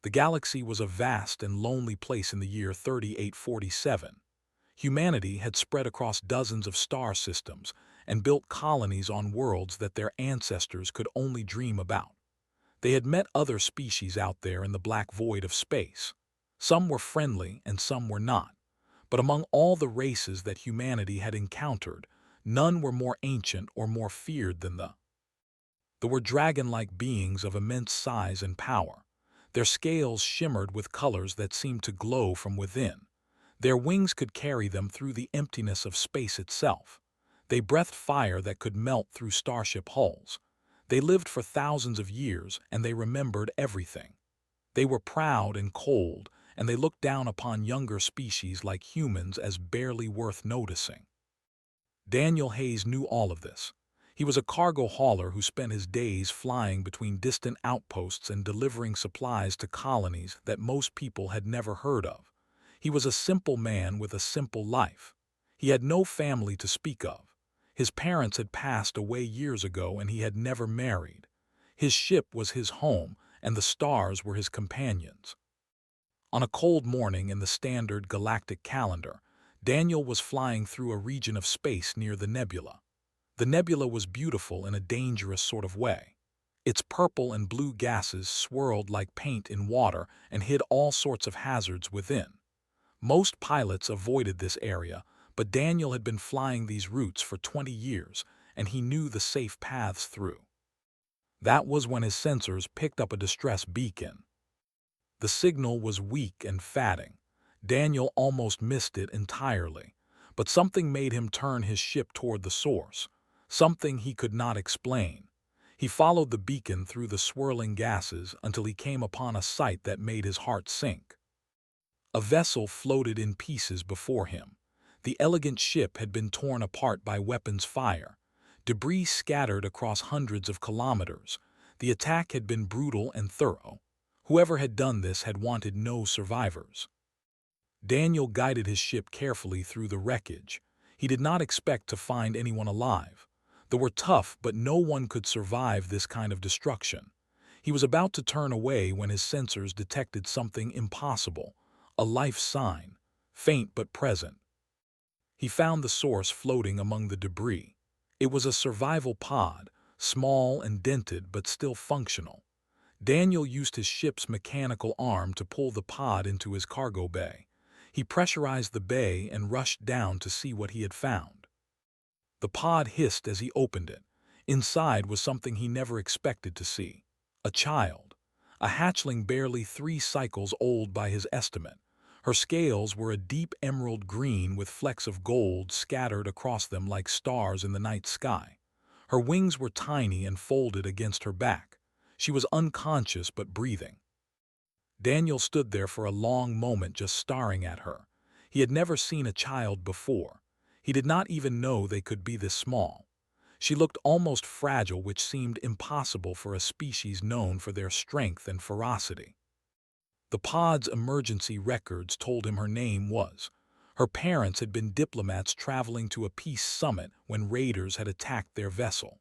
The galaxy was a vast and lonely place in the year 3847. Humanity had spread across dozens of star systems and built colonies on worlds that their ancestors could only dream about. They had met other species out there in the black void of space. Some were friendly and some were not. But among all the races that humanity had encountered, none were more ancient or more feared than the. They were dragon-like beings of immense size and power. Their scales shimmered with colors that seemed to glow from within. Their wings could carry them through the emptiness of space itself. They breathed fire that could melt through starship hulls. They lived for thousands of years, and they remembered everything. They were proud and cold, and they looked down upon younger species like humans as barely worth noticing. Daniel Hayes knew all of this. He was a cargo hauler who spent his days flying between distant outposts and delivering supplies to colonies that most people had never heard of. He was a simple man with a simple life. He had no family to speak of. His parents had passed away years ago and he had never married. His ship was his home and the stars were his companions. On a cold morning in the standard galactic calendar, Daniel was flying through a region of space near the nebula. The nebula was beautiful in a dangerous sort of way. Its purple and blue gases swirled like paint in water and hid all sorts of hazards within. Most pilots avoided this area, but Daniel had been flying these routes for 20 years, and he knew the safe paths through. That was when his sensors picked up a distress beacon. The signal was weak and fatting. Daniel almost missed it entirely, but something made him turn his ship toward the source, something he could not explain. He followed the beacon through the swirling gases until he came upon a sight that made his heart sink. A vessel floated in pieces before him. The elegant ship had been torn apart by weapons fire. Debris scattered across hundreds of kilometers. The attack had been brutal and thorough. Whoever had done this had wanted no survivors. Daniel guided his ship carefully through the wreckage. He did not expect to find anyone alive. They were tough, but no one could survive this kind of destruction. He was about to turn away when his sensors detected something impossible. A life sign, faint but present. He found the source floating among the debris. It was a survival pod, small and dented but still functional. Daniel used his ship's mechanical arm to pull the pod into his cargo bay. He pressurized the bay and rushed down to see what he had found. The pod hissed as he opened it. Inside was something he never expected to see. A child. A hatchling barely 3 cycles old by his estimate. Her scales were a deep emerald green with flecks of gold scattered across them like stars in the night sky. Her wings were tiny and folded against her back. She was unconscious but breathing. Daniel stood there for a long moment just staring at her. He had never seen a child before. He did not even know they could be this small. She looked almost fragile, which seemed impossible for a species known for their strength and ferocity. The pod's emergency records told him her name was. Her parents had been diplomats traveling to a peace summit when raiders had attacked their vessel.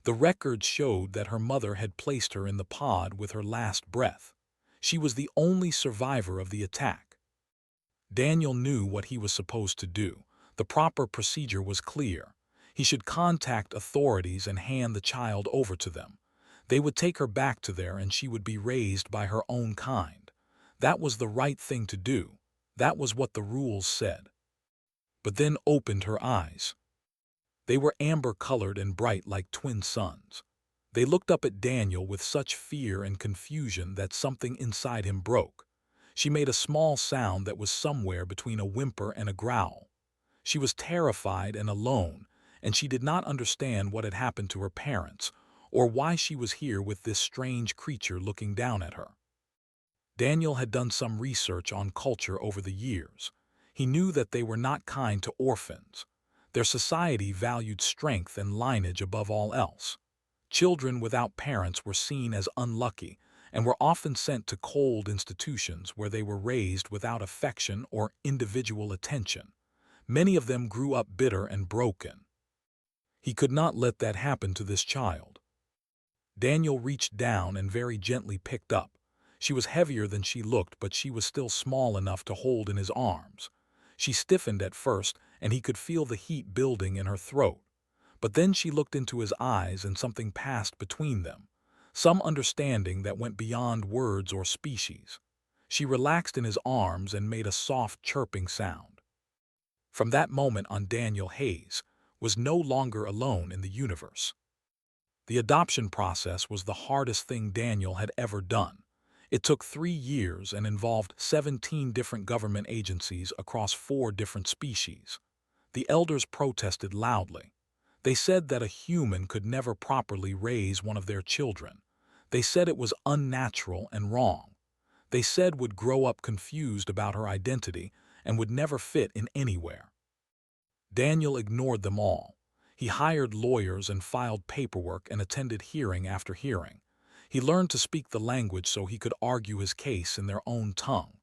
The records showed that her mother had placed her in the pod with her last breath. She was the only survivor of the attack. Daniel knew what he was supposed to do. The proper procedure was clear. He should contact authorities and hand the child over to them. They would take her back to there and she would be raised by her own kind. That was the right thing to do. That was what the rules said. But then opened her eyes. They were amber-colored and bright like twin suns. They looked up at Daniel with such fear and confusion that something inside him broke. She made a small sound that was somewhere between a whimper and a growl. She was terrified and alone, and she did not understand what had happened to her parents, or why she was here with this strange creature looking down at her. Daniel had done some research on culture over the years. He knew that they were not kind to orphans. Their society valued strength and lineage above all else. Children without parents were seen as unlucky and were often sent to cold institutions where they were raised without affection or individual attention. Many of them grew up bitter and broken. He could not let that happen to this child. Daniel reached down and very gently picked up. She was heavier than she looked, but she was still small enough to hold in his arms. She stiffened at first, and he could feel the heat building in her throat. But then she looked into his eyes and something passed between them, some understanding that went beyond words or species. She relaxed in his arms and made a soft chirping sound. From that moment on, Daniel Hayes was no longer alone in the universe. The adoption process was the hardest thing Daniel had ever done. It took 3 years and involved 17 different government agencies across 4 different species. The elders protested loudly. They said that a human could never properly raise one of their children. They said it was unnatural and wrong. They said would grow up confused about her identity and would never fit in anywhere. Daniel ignored them all. He hired lawyers and filed paperwork and attended hearing after hearing. He learned to speak the language so he could argue his case in their own tongue.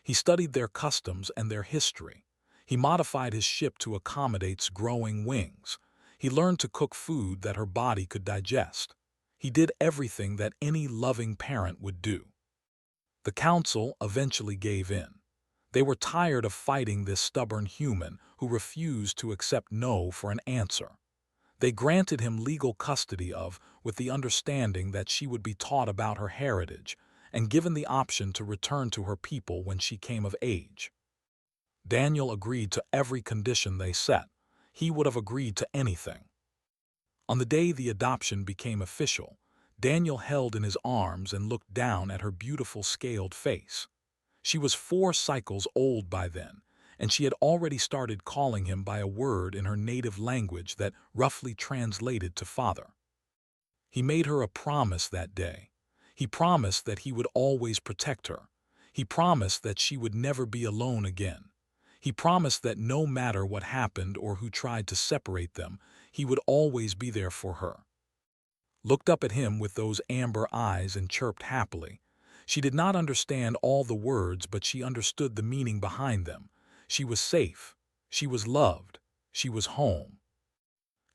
He studied their customs and their history. He modified his ship to accommodate growing wings. He learned to cook food that her body could digest. He did everything that any loving parent would do. The council eventually gave in. They were tired of fighting this stubborn human who refused to accept no for an answer. They granted him legal custody with the understanding that she would be taught about her heritage and given the option to return to her people when she came of age. Daniel agreed to every condition they set. He would have agreed to anything. On the day the adoption became official, Daniel held in his arms and looked down at her beautiful scaled face. She was 4 cycles old by then, and she had already started calling him by a word in her native language that roughly translated to father. He made her a promise that day. He promised that he would always protect her. He promised that she would never be alone again. He promised that no matter what happened or who tried to separate them, he would always be there for her. Looked up at him with those amber eyes and chirped happily. She did not understand all the words, but she understood the meaning behind them. She was safe. She was loved. She was home.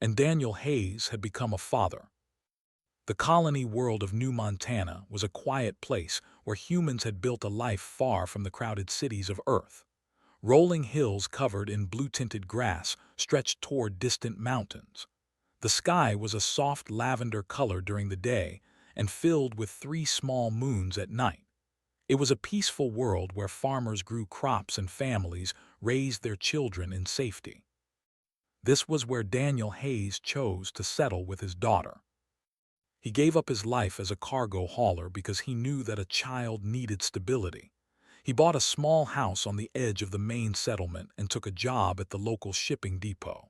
And Daniel Hayes had become a father. The colony world of New Montana was a quiet place where humans had built a life far from the crowded cities of Earth. Rolling hills covered in blue-tinted grass stretched toward distant mountains. The sky was a soft lavender color during the day and filled with 3 small moons at night. It was a peaceful world where farmers grew crops and families raised their children in safety. This was where Daniel Hayes chose to settle with his daughter. He gave up his life as a cargo hauler because he knew that a child needed stability. He bought a small house on the edge of the main settlement and took a job at the local shipping depot.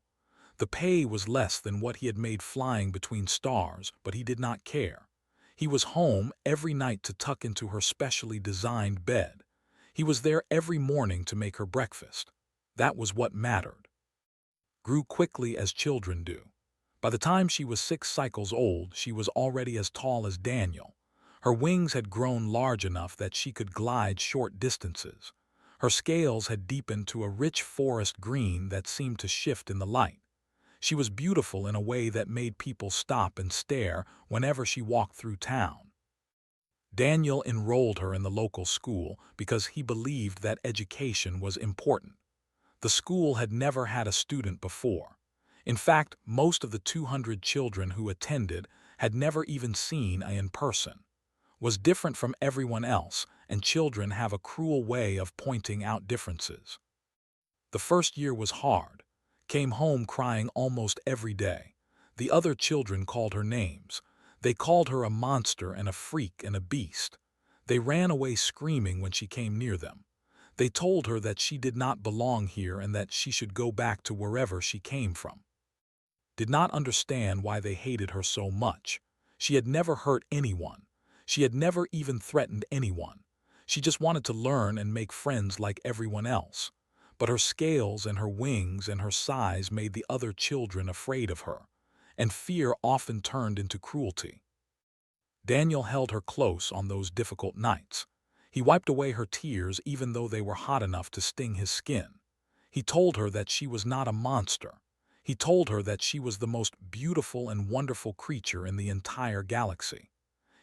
The pay was less than what he had made flying between stars, but he did not care. He was home every night to tuck into her specially designed bed. He was there every morning to make her breakfast. That was what mattered. Grew quickly as children do. By the time she was 6 cycles old, she was already as tall as Daniel. Her wings had grown large enough that she could glide short distances. Her scales had deepened to a rich forest green that seemed to shift in the light. She was beautiful in a way that made people stop and stare whenever she walked through town. Daniel enrolled her in the local school because he believed that education was important. The school had never had a student before. In fact, most of the 200 children who attended had never even seen a in person. Was different from everyone else, and children have a cruel way of pointing out differences. The first year was hard. Came home crying almost every day. The other children called her names. They called her a monster and a freak and a beast. They ran away screaming when she came near them. They told her that she did not belong here and that she should go back to wherever she came from. Did not understand why they hated her so much. She had never hurt anyone. She had never even threatened anyone. She just wanted to learn and make friends like everyone else. But her scales and her wings and her size made the other children afraid of her, and fear often turned into cruelty. Daniel held her close on those difficult nights. He wiped away her tears even though they were hot enough to sting his skin. He told her that she was not a monster. He told her that she was the most beautiful and wonderful creature in the entire galaxy.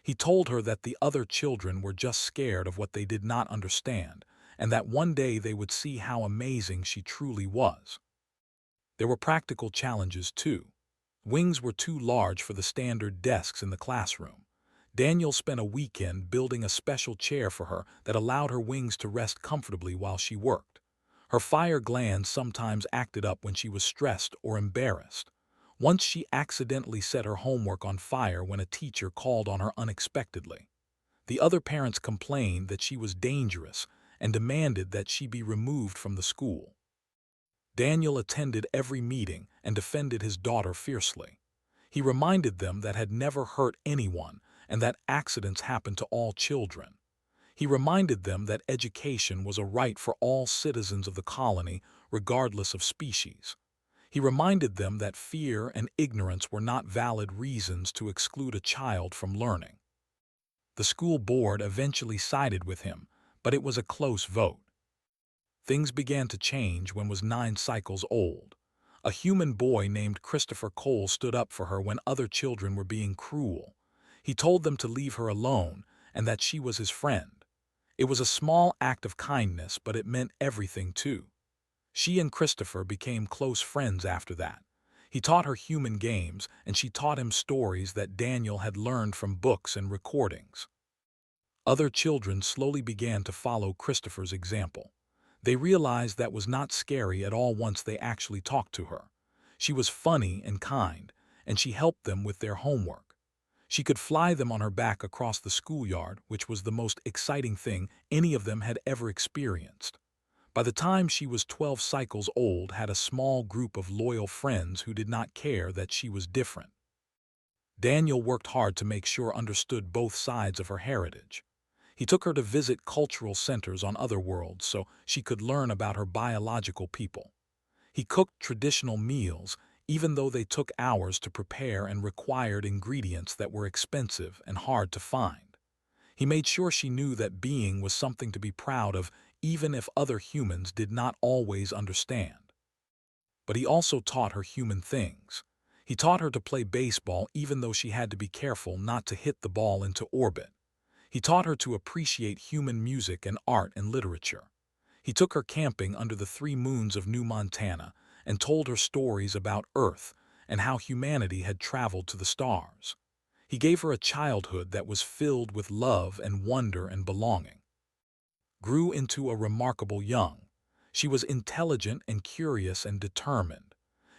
He told her that the other children were just scared of what they did not understand, and that one day they would see how amazing she truly was. There were practical challenges, too. Wings were too large for the standard desks in the classroom. Daniel spent a weekend building a special chair for her that allowed her wings to rest comfortably while she worked. Her fire glands sometimes acted up when she was stressed or embarrassed. Once she accidentally set her homework on fire when a teacher called on her unexpectedly. The other parents complained that she was dangerous and demanded that she be removed from the school. Daniel attended every meeting and defended his daughter fiercely. He reminded them that had never hurt anyone and that accidents happen to all children. He reminded them that education was a right for all citizens of the colony, regardless of species. He reminded them that fear and ignorance were not valid reasons to exclude a child from learning. The school board eventually sided with him, but it was a close vote. Things began to change when was 9 cycles old. A human boy named Christopher Cole stood up for her when other children were being cruel. He told them to leave her alone and that she was his friend. It was a small act of kindness, but it meant everything too. She and Christopher became close friends after that. He taught her human games, and she taught him stories that Daniel had learned from books and recordings. Other children slowly began to follow Christopher's example. They realized that was not scary at all once they actually talked to her. She was funny and kind, and she helped them with their homework. She could fly them on her back across the schoolyard, which was the most exciting thing any of them had ever experienced. By the time she was 12 cycles old, had a small group of loyal friends who did not care that she was different. Daniel worked hard to make sure understood both sides of her heritage. He took her to visit cultural centers on other worlds so she could learn about her biological people. He cooked traditional meals, even though they took hours to prepare and required ingredients that were expensive and hard to find. He made sure she knew that being was something to be proud of, even if other humans did not always understand. But he also taught her human things. He taught her to play baseball even though she had to be careful not to hit the ball into orbit. He taught her to appreciate human music and art and literature. He took her camping under the 3 moons of New Montana and told her stories about Earth and how humanity had traveled to the stars. He gave her a childhood that was filled with love and wonder and belonging. Grew into a remarkable young. She was intelligent and curious and determined.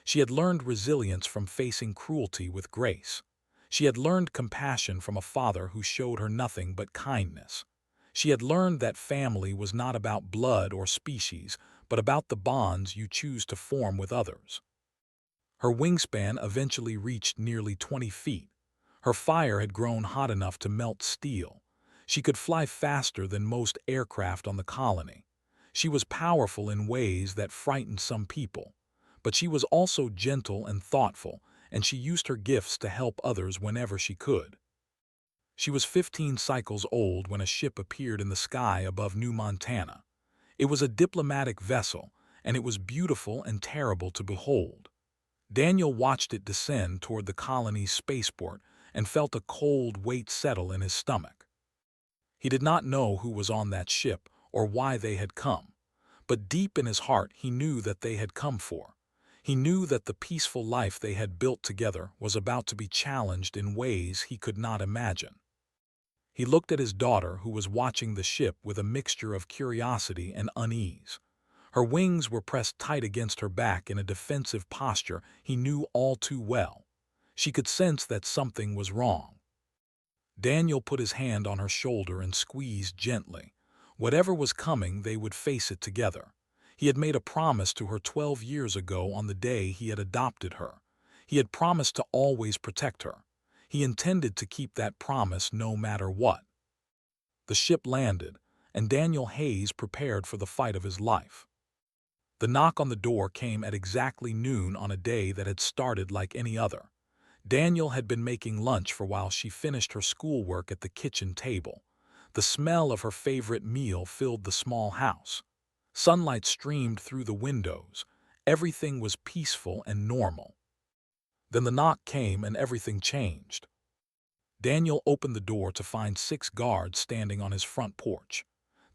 She had learned resilience from facing cruelty with grace. She had learned compassion from a father who showed her nothing but kindness. She had learned that family was not about blood or species, but about the bonds you choose to form with others. Her wingspan eventually reached nearly 20 feet. Her fire had grown hot enough to melt steel. She could fly faster than most aircraft on the colony. She was powerful in ways that frightened some people, but she was also gentle and thoughtful, and she used her gifts to help others whenever she could. She was 15 cycles old when a ship appeared in the sky above New Montana. It was a diplomatic vessel, and it was beautiful and terrible to behold. Daniel watched it descend toward the colony's spaceport and felt a cold weight settle in his stomach. He did not know who was on that ship or why they had come, but deep in his heart he knew that they had come for. He knew that the peaceful life they had built together was about to be challenged in ways he could not imagine. He looked at his daughter, who was watching the ship with a mixture of curiosity and unease. Her wings were pressed tight against her back in a defensive posture he knew all too well. She could sense that something was wrong. Daniel put his hand on her shoulder and squeezed gently. Whatever was coming, they would face it together. He had made a promise to her 12 years ago on the day he had adopted her. He had promised to always protect her. He intended to keep that promise no matter what. The ship landed, and Daniel Hayes prepared for the fight of his life. The knock on the door came at exactly noon on a day that had started like any other. Daniel had been making lunch for while she finished her schoolwork at the kitchen table. The smell of her favorite meal filled the small house. Sunlight streamed through the windows. Everything was peaceful and normal. Then the knock came and everything changed. Daniel opened the door to find 6 guards standing on his front porch.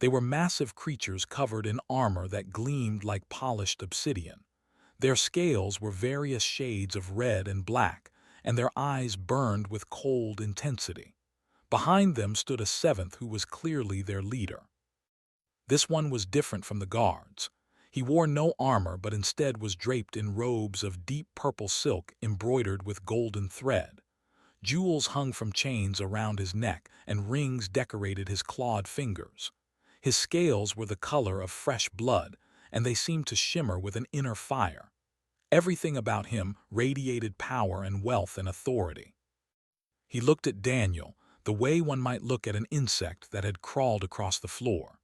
They were massive creatures covered in armor that gleamed like polished obsidian. Their scales were various shades of red and black, and their eyes burned with cold intensity. Behind them stood a 7th who was clearly their leader. This one was different from the guards. He wore no armor but instead was draped in robes of deep purple silk embroidered with golden thread. Jewels hung from chains around his neck, and rings decorated his clawed fingers. His scales were the color of fresh blood, and they seemed to shimmer with an inner fire. Everything about him radiated power and wealth and authority. He looked at Daniel, the way one might look at an insect that had crawled across the floor.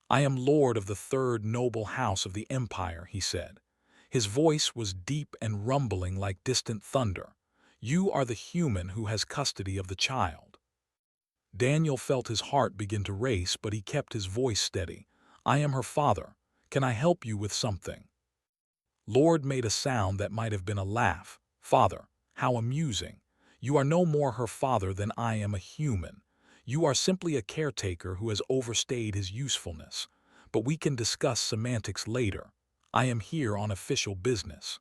"I am lord of the 3rd noble house of the empire," he said. His voice was deep and rumbling like distant thunder. "You are the human who has custody of the child." Daniel felt his heart begin to race, but he kept his voice steady. "I am her father. Can I help you with something?" Lord made a sound that might have been a laugh. "Father, how amusing. You are no more her father than I am a human. You are simply a caretaker who has overstayed his usefulness. But we can discuss semantics later. I am here on official business."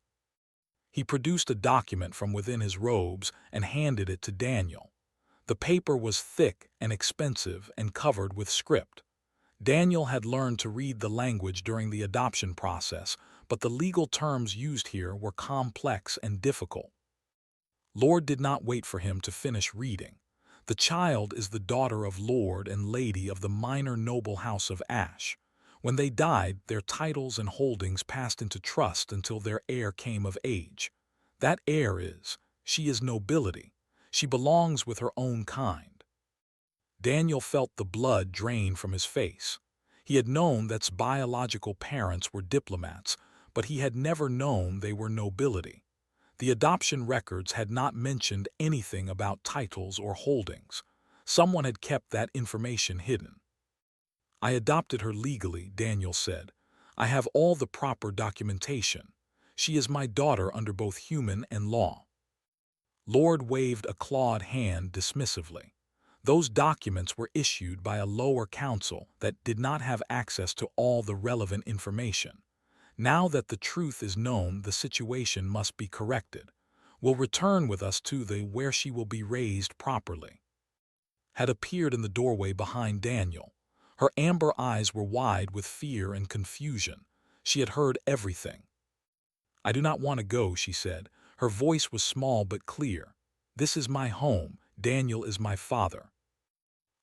He produced a document from within his robes and handed it to Daniel. The paper was thick and expensive and covered with script. Daniel had learned to read the language during the adoption process, but the legal terms used here were complex and difficult. Lord did not wait for him to finish reading. "The child is the daughter of Lord and Lady of the minor noble house of Ash. When they died, their titles and holdings passed into trust until their heir came of age. That heir she is nobility. She belongs with her own kind." Daniel felt the blood drain from his face. He had known that biological parents were diplomats, but he had never known they were nobility. The adoption records had not mentioned anything about titles or holdings. Someone had kept that information hidden. "I adopted her legally," Daniel said. "I have all the proper documentation. She is my daughter under both human and law." Lord waved a clawed hand dismissively. Those documents were issued by a lower council that did not have access to all the relevant information. Now that the truth is known, the situation must be corrected. "Will return with us to the where she will be raised properly." Had appeared in the doorway behind Daniel. Her amber eyes were wide with fear and confusion. She had heard everything. "I do not want to go," she said. Her voice was small but clear. "This is my home. Daniel is my father."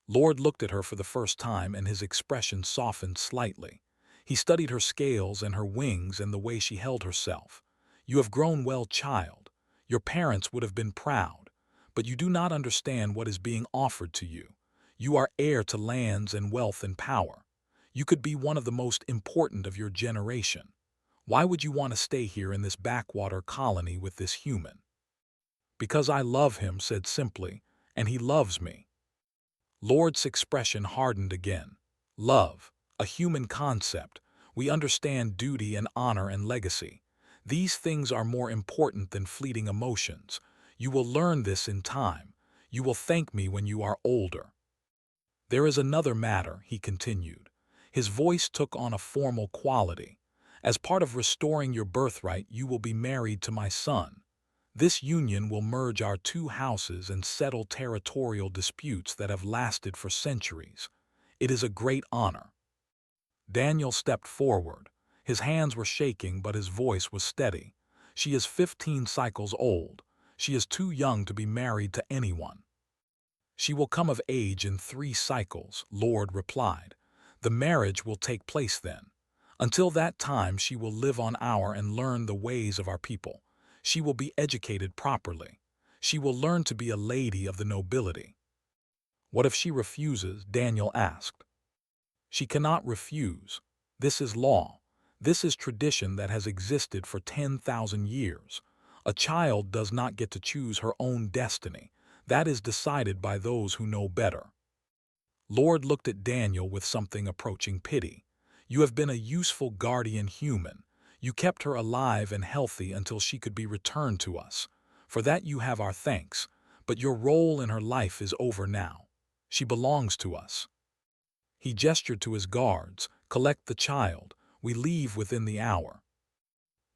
Lord looked at her for the first time, and his expression softened slightly. He studied her scales and her wings and the way she held herself. "You have grown well, child. Your parents would have been proud. But you do not understand what is being offered to you. You are heir to lands and wealth and power. You could be one of the most important of your generation. Why would you want to stay here in this backwater colony with this human?" "Because I love him," said simply, "and he loves me." Lord's expression hardened again. "Love, a human concept. We understand duty and honor and legacy. These things are more important than fleeting emotions. You will learn this in time. You will thank me when you are older." "There is another matter," he continued. His voice took on a formal quality. "As part of restoring your birthright, you will be married to my son. This union will merge our 2 houses and settle territorial disputes that have lasted for centuries. It is a great honor." Daniel stepped forward. His hands were shaking, but his voice was steady. "She is 15 cycles old. She is too young to be married to anyone." "She will come of age in 3 cycles," Lord replied. "The marriage will take place then. Until that time she will live on our and learn the ways of our people. She will be educated properly. She will learn to be a lady of the nobility." "What if she refuses?" Daniel asked. "She cannot refuse. This is law. This is tradition that has existed for 10,000 years. A child does not get to choose her own destiny. That is decided by those who know better." Lord looked at Daniel with something approaching pity. "You have been a useful guardian human. You kept her alive and healthy until she could be returned to us. For that you have our thanks. but your role in her life is over now. She belongs to us." He gestured to his guards. "Collect the child. We leave within the hour."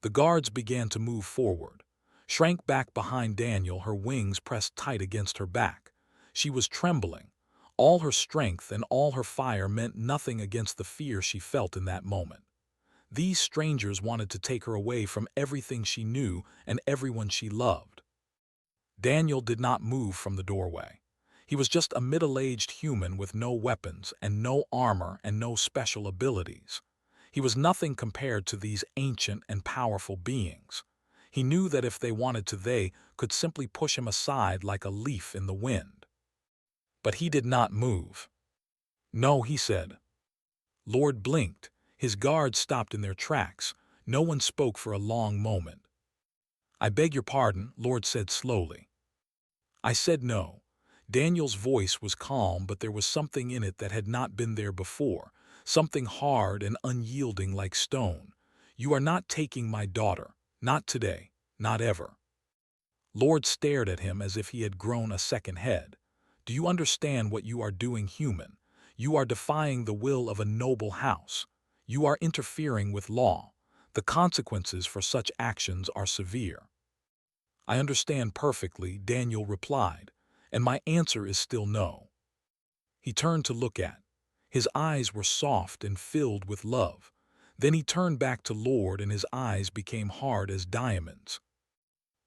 The guards began to move forward. Shrank back behind Daniel, her wings pressed tight against her back. She was trembling. All her strength and all her fire meant nothing against the fear she felt in that moment. These strangers wanted to take her away from everything she knew and everyone she loved. Daniel did not move from the doorway. He was just a middle-aged human with no weapons and no armor and no special abilities. He was nothing compared to these ancient and powerful beings. He knew that if they wanted to, they could simply push him aside like a leaf in the wind. But he did not move. "No," he said. Lord blinked. His guards stopped in their tracks. No one spoke for a long moment. "I beg your pardon," Lord said slowly. "I said no." Daniel's voice was calm, but there was something in it that had not been there before, something hard and unyielding like stone. "You are not taking my daughter. Not today. Not ever." Lord stared at him as if he had grown a second head. "Do you understand what you are doing, human? You are defying the will of a noble house. You are interfering with law. The consequences for such actions are severe." "I understand perfectly," Daniel replied, "and my answer is still no." He turned to look at. His eyes were soft and filled with love. Then he turned back to Lord and his eyes became hard as diamonds.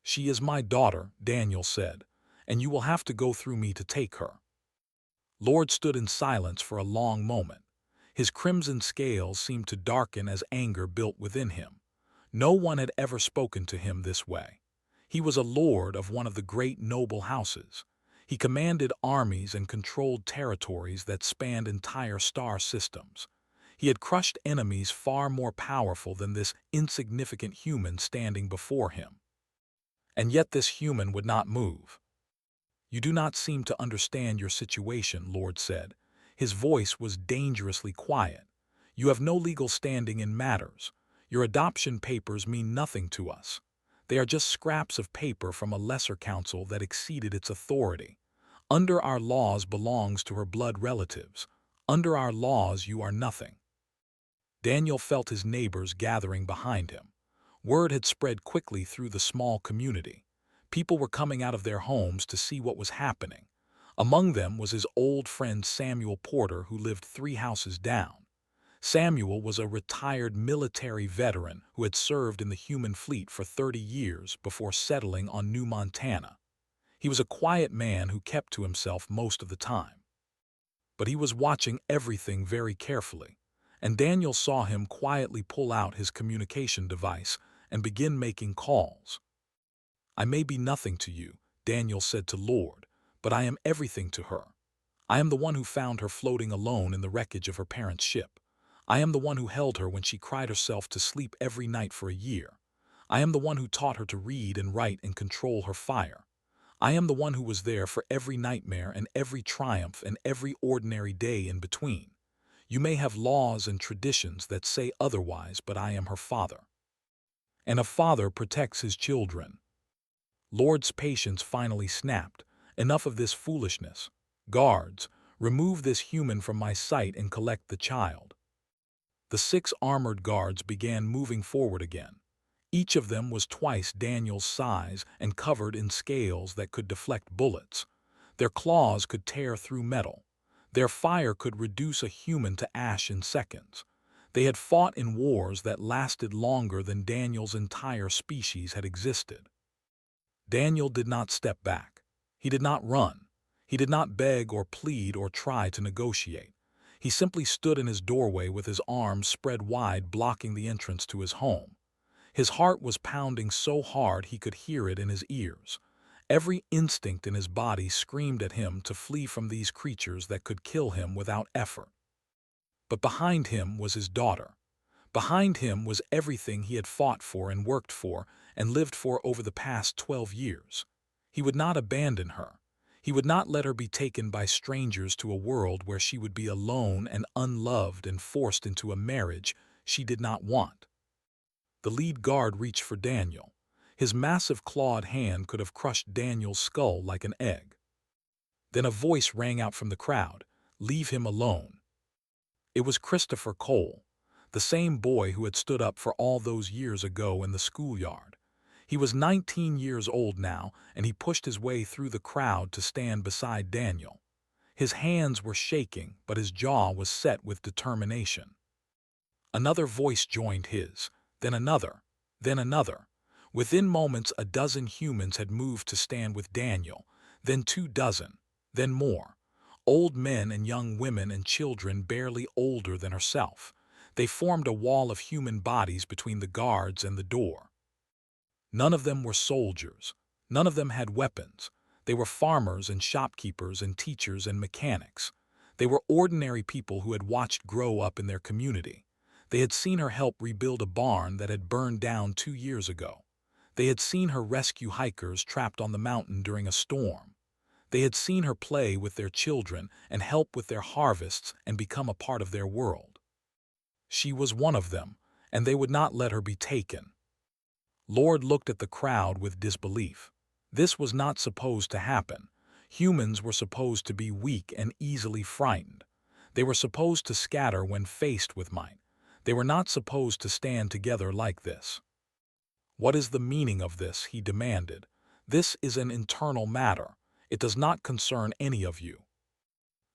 "She is my daughter," Daniel said, "and you will have to go through me to take her." Lord stood in silence for a long moment. His crimson scales seemed to darken as anger built within him. No one had ever spoken to him this way. He was a lord of one of the great noble houses. He commanded armies and controlled territories that spanned entire star systems. He had crushed enemies far more powerful than this insignificant human standing before him. And yet this human would not move. "You do not seem to understand your situation," Lord said. His voice was dangerously quiet. "You have no legal standing in matters. Your adoption papers mean nothing to us. They are just scraps of paper from a lesser council that exceeded its authority. Under our laws belongs to her blood relatives. Under our laws you are nothing." Daniel felt his neighbors gathering behind him. Word had spread quickly through the small community. People were coming out of their homes to see what was happening. Among them was his old friend Samuel Porter, who lived 3 houses down. Samuel was a retired military veteran who had served in the human fleet for 30 years before settling on New Montana. He was a quiet man who kept to himself most of the time. But he was watching everything very carefully, and Daniel saw him quietly pull out his communication device and begin making calls. "I may be nothing to you," Daniel said to Lord, "but I am everything to her. I am the one who found her floating alone in the wreckage of her parents' ship. I am the one who held her when she cried herself to sleep every night for a year. I am the one who taught her to read and write and control her fire. I am the one who was there for every nightmare and every triumph and every ordinary day in between. You may have laws and traditions that say otherwise, but I am her father. And a father protects his children." Lord's patience finally snapped. "Enough of this foolishness. Guards, remove this human from my sight and collect the child." The 6 armored guards began moving forward again. Each of them was twice Daniel's size and covered in scales that could deflect bullets. Their claws could tear through metal. Their fire could reduce a human to ash in seconds. They had fought in wars that lasted longer than Daniel's entire species had existed. Daniel did not step back. He did not run. He did not beg or plead or try to negotiate. He simply stood in his doorway with his arms spread wide, blocking the entrance to his home. His heart was pounding so hard he could hear it in his ears. Every instinct in his body screamed at him to flee from these creatures that could kill him without effort. But behind him was his daughter. Behind him was everything he had fought for and worked for and lived for over the past 12 years. He would not abandon her. He would not let her be taken by strangers to a world where she would be alone and unloved and forced into a marriage she did not want. The lead guard reached for Daniel. His massive clawed hand could have crushed Daniel's skull like an egg. Then a voice rang out from the crowd, "Leave him alone." It was Christopher Cole, the same boy who had stood up for all those years ago in the schoolyard. He was 19 years old now, and he pushed his way through the crowd to stand beside Daniel. His hands were shaking, but his jaw was set with determination. Another voice joined his, then another, then another. Within moments, a dozen humans had moved to stand with Daniel, then 2 dozen, then more. Old men and young women and children barely older than herself. They formed a wall of human bodies between the guards and the door. None of them were soldiers. None of them had weapons. They were farmers and shopkeepers and teachers and mechanics. They were ordinary people who had watched grow up in their community. They had seen her help rebuild a barn that had burned down 2 years ago. They had seen her rescue hikers trapped on the mountain during a storm. They had seen her play with their children and help with their harvests and become a part of their world. She was one of them, and they would not let her be taken. Lord looked at the crowd with disbelief. This was not supposed to happen. Humans were supposed to be weak and easily frightened. They were supposed to scatter when faced with might. They were not supposed to stand together like this. "What is the meaning of this?" he demanded. "This is an internal matter. It does not concern any of you."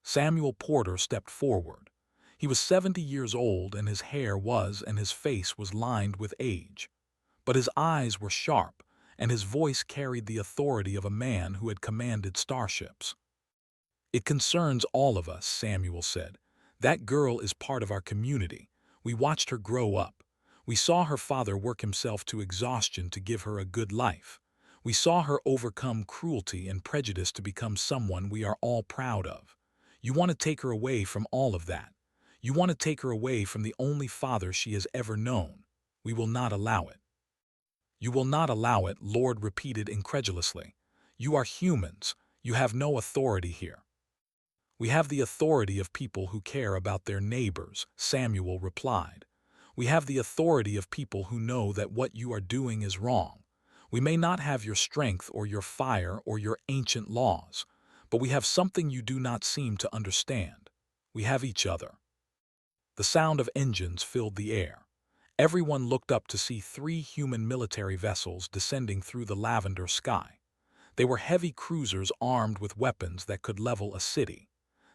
Samuel Porter stepped forward. He was 70 years old, and his hair was and his face was lined with age. But his eyes were sharp, and his voice carried the authority of a man who had commanded starships. "It concerns all of us," Samuel said. "That girl is part of our community. We watched her grow up. We saw her father work himself to exhaustion to give her a good life. We saw her overcome cruelty and prejudice to become someone we are all proud of. You want to take her away from all of that. You want to take her away from the only father she has ever known. We will not allow it." "You will not allow it," Lord repeated incredulously. "You are humans. You have no authority here." "We have the authority of people who care about their neighbors," Samuel replied. "We have the authority of people who know that what you are doing is wrong. We may not have your strength or your fire or your ancient laws, but we have something you do not seem to understand. We have each other." The sound of engines filled the air. Everyone looked up to see 3 human military vessels descending through the lavender sky. They were heavy cruisers armed with weapons that could level a city.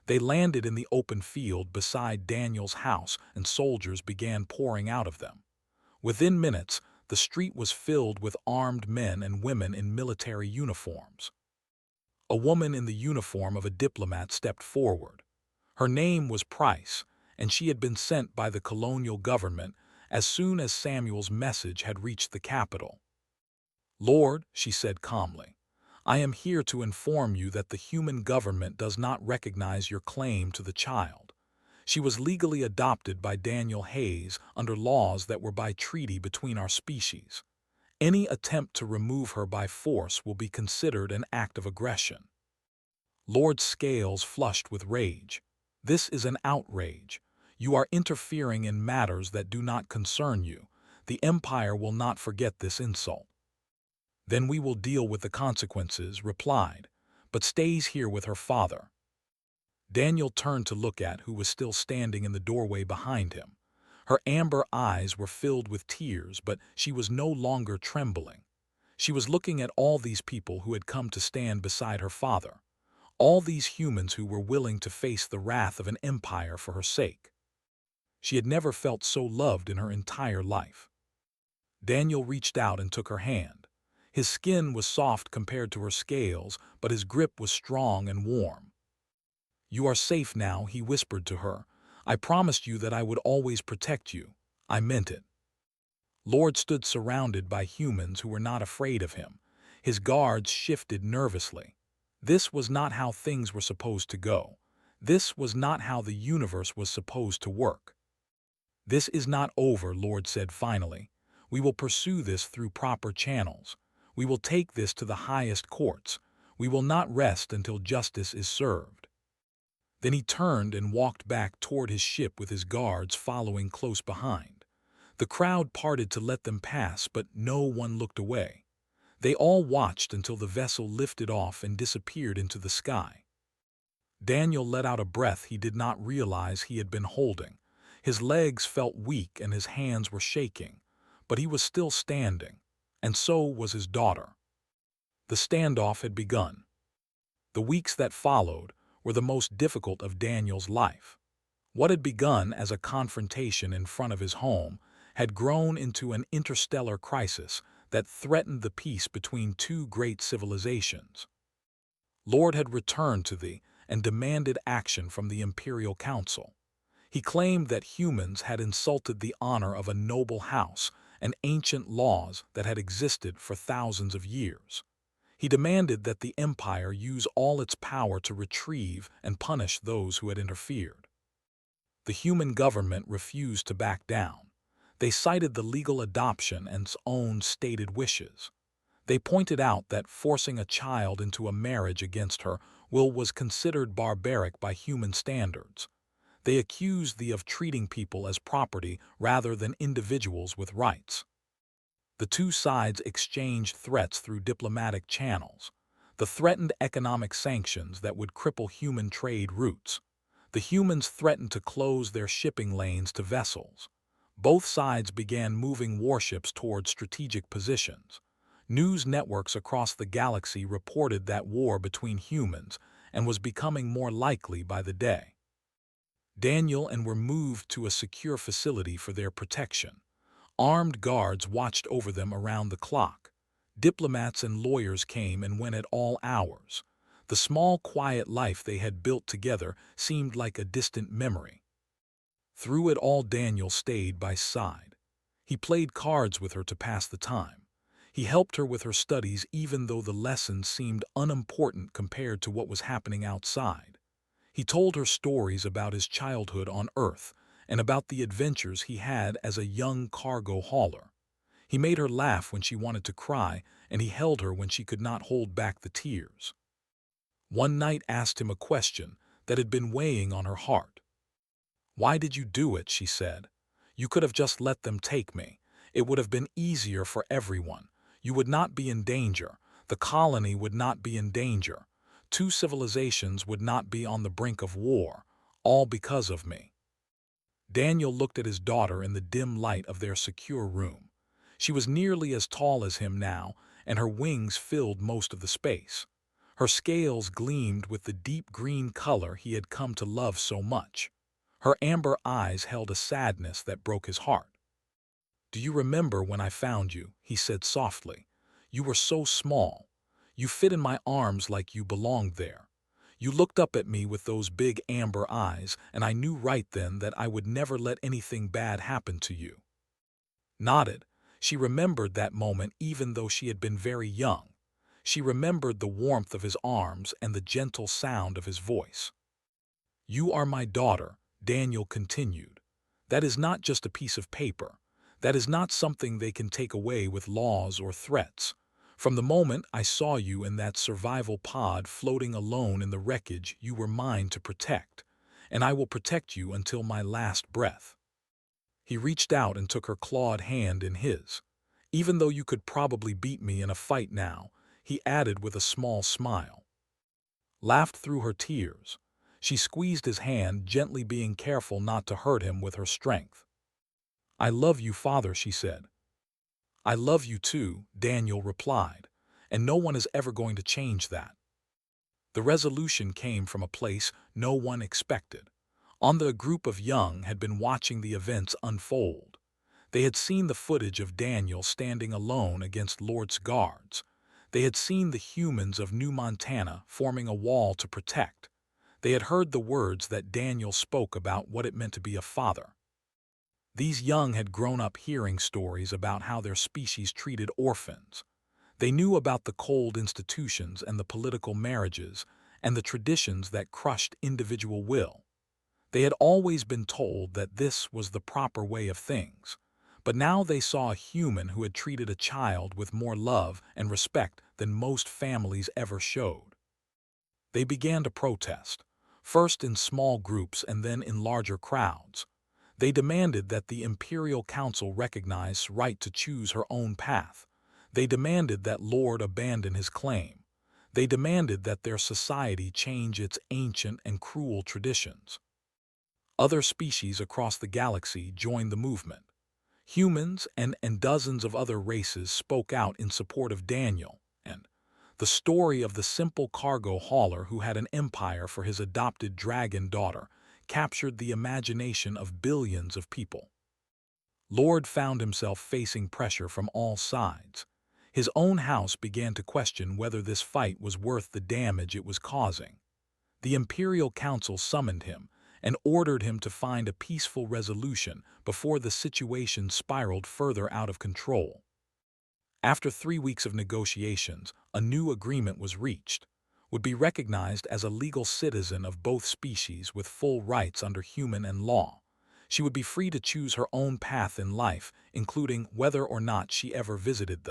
They landed in the open field beside Daniel's house, and soldiers began pouring out of them. Within minutes, the street was filled with armed men and women in military uniforms. A woman in the uniform of a diplomat stepped forward. Her name was Price, and she had been sent by the colonial government as soon as Samuel's message had reached the capital. "Lord," she said calmly, "I am here to inform you that the human government does not recognize your claim to the child. She was legally adopted by Daniel Hayes under laws that were by treaty between our species. Any attempt to remove her by force will be considered an act of aggression." Lord's scales flushed with rage. "This is an outrage. You are interfering in matters that do not concern you. The Empire will not forget this insult." "Then we will deal with the consequences," replied, "but stays here with her father." Daniel turned to look at who was still standing in the doorway behind him. Her amber eyes were filled with tears, but she was no longer trembling. She was looking at all these people who had come to stand beside her father. All these humans who were willing to face the wrath of an empire for her sake. She had never felt so loved in her entire life. Daniel reached out and took her hand. His skin was soft compared to her scales, but his grip was strong and warm. "You are safe now," he whispered to her. "I promised you that I would always protect you. I meant it." Lord stood surrounded by humans who were not afraid of him. His guards shifted nervously. This was not how things were supposed to go. This was not how the universe was supposed to work. "This is not over," Lord said finally. "We will pursue this through proper channels. We will take this to the highest courts. We will not rest until justice is served." Then he turned and walked back toward his ship with his guards following close behind. The crowd parted to let them pass, but no one looked away. They all watched until the vessel lifted off and disappeared into the sky. Daniel let out a breath he did not realize he had been holding. His legs felt weak and his hands were shaking, but he was still standing, and so was his daughter. The standoff had begun. The weeks that followed were the most difficult of Daniel's life. What had begun as a confrontation in front of his home had grown into an interstellar crisis that threatened the peace between two great civilizations. Lord had returned to thee and demanded action from the Imperial Council. He claimed that humans had insulted the honor of a noble house and ancient laws that had existed for thousands of years. He demanded that the Empire use all its power to retrieve and punish those who had interfered. The human government refused to back down. They cited the legal adoption and its own stated wishes. They pointed out that forcing a child into a marriage against her will was considered barbaric by human standards. They accused thee of treating people as property rather than individuals with rights. The two sides exchanged threats through diplomatic channels. The threatened economic sanctions that would cripple human trade routes. The humans threatened to close their shipping lanes to vessels. Both sides began moving warships toward strategic positions. News networks across the galaxy reported that war between humans and was becoming more likely by the day. Daniel and were moved to a secure facility for their protection. Armed guards watched over them around the clock. Diplomats and lawyers came and went at all hours. The small, quiet life they had built together seemed like a distant memory. Through it all, Daniel stayed by side. He played cards with her to pass the time. He helped her with her studies even though the lessons seemed unimportant compared to what was happening outside. He told her stories about his childhood on Earth and about the adventures he had as a young cargo hauler. He made her laugh when she wanted to cry, and he held her when she could not hold back the tears. One night asked him a question that had been weighing on her heart. "Why did you do it?" she said. "You could have just let them take me. It would have been easier for everyone. You would not be in danger. The colony would not be in danger. Two civilizations would not be on the brink of war, all because of me." Daniel looked at his daughter in the dim light of their secure room. She was nearly as tall as him now, and her wings filled most of the space. Her scales gleamed with the deep green color he had come to love so much. Her amber eyes held a sadness that broke his heart. "Do you remember when I found you?" he said softly. "You were so small. You fit in my arms like you belonged there. You looked up at me with those big amber eyes, and I knew right then that I would never let anything bad happen to you." Nodded. She remembered that moment even though she had been very young. She remembered the warmth of his arms and the gentle sound of his voice. "You are my daughter," Daniel continued. "That is not just a piece of paper. That is not something they can take away with laws or threats. From the moment I saw you in that survival pod floating alone in the wreckage, you were mine to protect, and I will protect you until my last breath." He reached out and took her clawed hand in his. "Even though you could probably beat me in a fight now," he added with a small smile. Laughed through her tears. She squeezed his hand, gently being careful not to hurt him with her strength. "I love you, Father," she said. "I love you too," Daniel replied, "and no one is ever going to change that." The resolution came from a place no one expected. A group of young had been watching the events unfold. They had seen the footage of Daniel standing alone against Lord's guards. They had seen the humans of New Montana forming a wall to protect. They had heard the words that Daniel spoke about what it meant to be a father. These young had grown up hearing stories about how their species treated orphans. They knew about the cold institutions and the political marriages and the traditions that crushed individual will. They had always been told that this was the proper way of things, but now they saw a human who had treated a child with more love and respect than most families ever showed. They began to protest, first in small groups and then in larger crowds. They demanded that the Imperial Council recognize right to choose her own path. They demanded that Lord abandon his claim. They demanded that their society change its ancient and cruel traditions. Other species across the galaxy joined the movement. Humans and dozens of other races spoke out in support of Daniel, and the story of the simple cargo hauler who had an empire for his adopted dragon daughter captured the imagination of billions of people. Lord found himself facing pressure from all sides. His own house began to question whether this fight was worth the damage it was causing. The Imperial Council summoned him and ordered him to find a peaceful resolution before the situation spiraled further out of control. After 3 weeks of negotiations, a new agreement was reached, would be recognized as a legal citizen of both species with full rights under human and law. She would be free to choose her own path in life, including whether or not she ever visited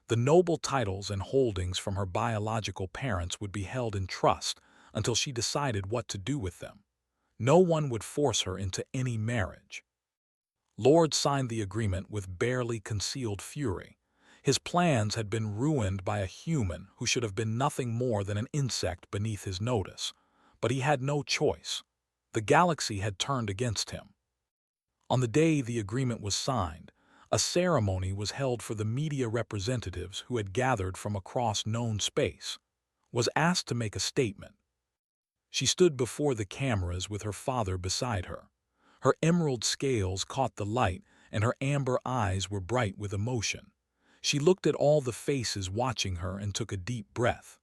the noble titles and holdings from her biological parents would be held in trust until she decided what to do with them. No one would force her into any marriage. Lord signed the agreement with barely concealed fury. His plans had been ruined by a human who should have been nothing more than an insect beneath his notice. But he had no choice. The galaxy had turned against him. On the day the agreement was signed, a ceremony was held for the media representatives who had gathered from across known space. Was asked to make a statement. She stood before the cameras with her father beside her. Her emerald scales caught the light, and her amber eyes were bright with emotion. She looked at all the faces watching her and took a deep breath.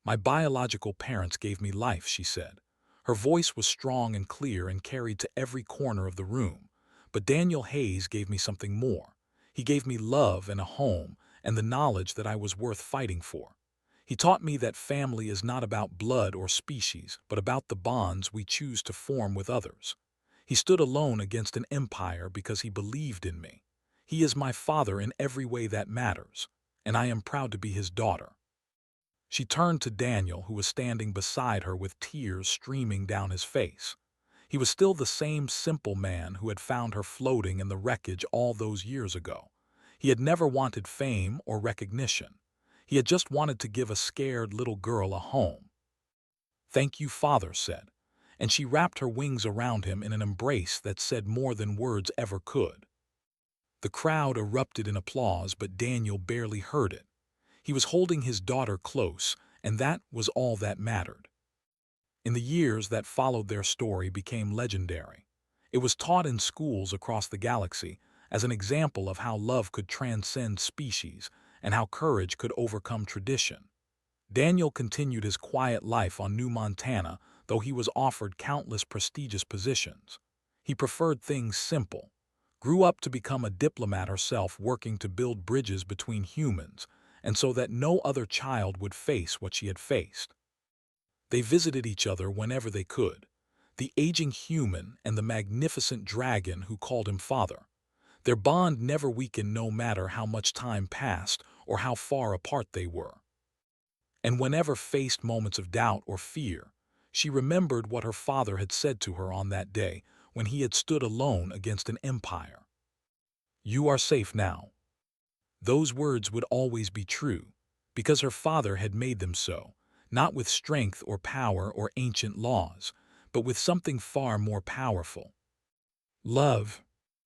"My biological parents gave me life," she said. Her voice was strong and clear and carried to every corner of the room. But Daniel Hayes gave me something more. He gave me love and a home and the knowledge that I was worth fighting for. He taught me that family is not about blood or species, but about the bonds we choose to form with others. He stood alone against an empire because he believed in me. He is my father in every way that matters, and I am proud to be his daughter. She turned to Daniel, who was standing beside her with tears streaming down his face. He was still the same simple man who had found her floating in the wreckage all those years ago. He had never wanted fame or recognition. He had just wanted to give a scared little girl a home. "Thank you, Father," said, and she wrapped her wings around him in an embrace that said more than words ever could. The crowd erupted in applause, but Daniel barely heard it. He was holding his daughter close, and that was all that mattered. In the years that followed, their story became legendary. It was taught in schools across the galaxy as an example of how love could transcend species and how courage could overcome tradition. Daniel continued his quiet life on New Montana, though he was offered countless prestigious positions. He preferred things simple, grew up to become a diplomat herself, working to build bridges between humans, and so that no other child would face what she had faced. They visited each other whenever they could, the aging human and the magnificent dragon who called him father. Their bond never weakened no matter how much time passed or how far apart they were. And whenever faced moments of doubt or fear, she remembered what her father had said to her on that day when he had stood alone against an empire. "You are safe now." Those words would always be true, because her father had made them so, not with strength or power or ancient laws, but with something far more powerful: love.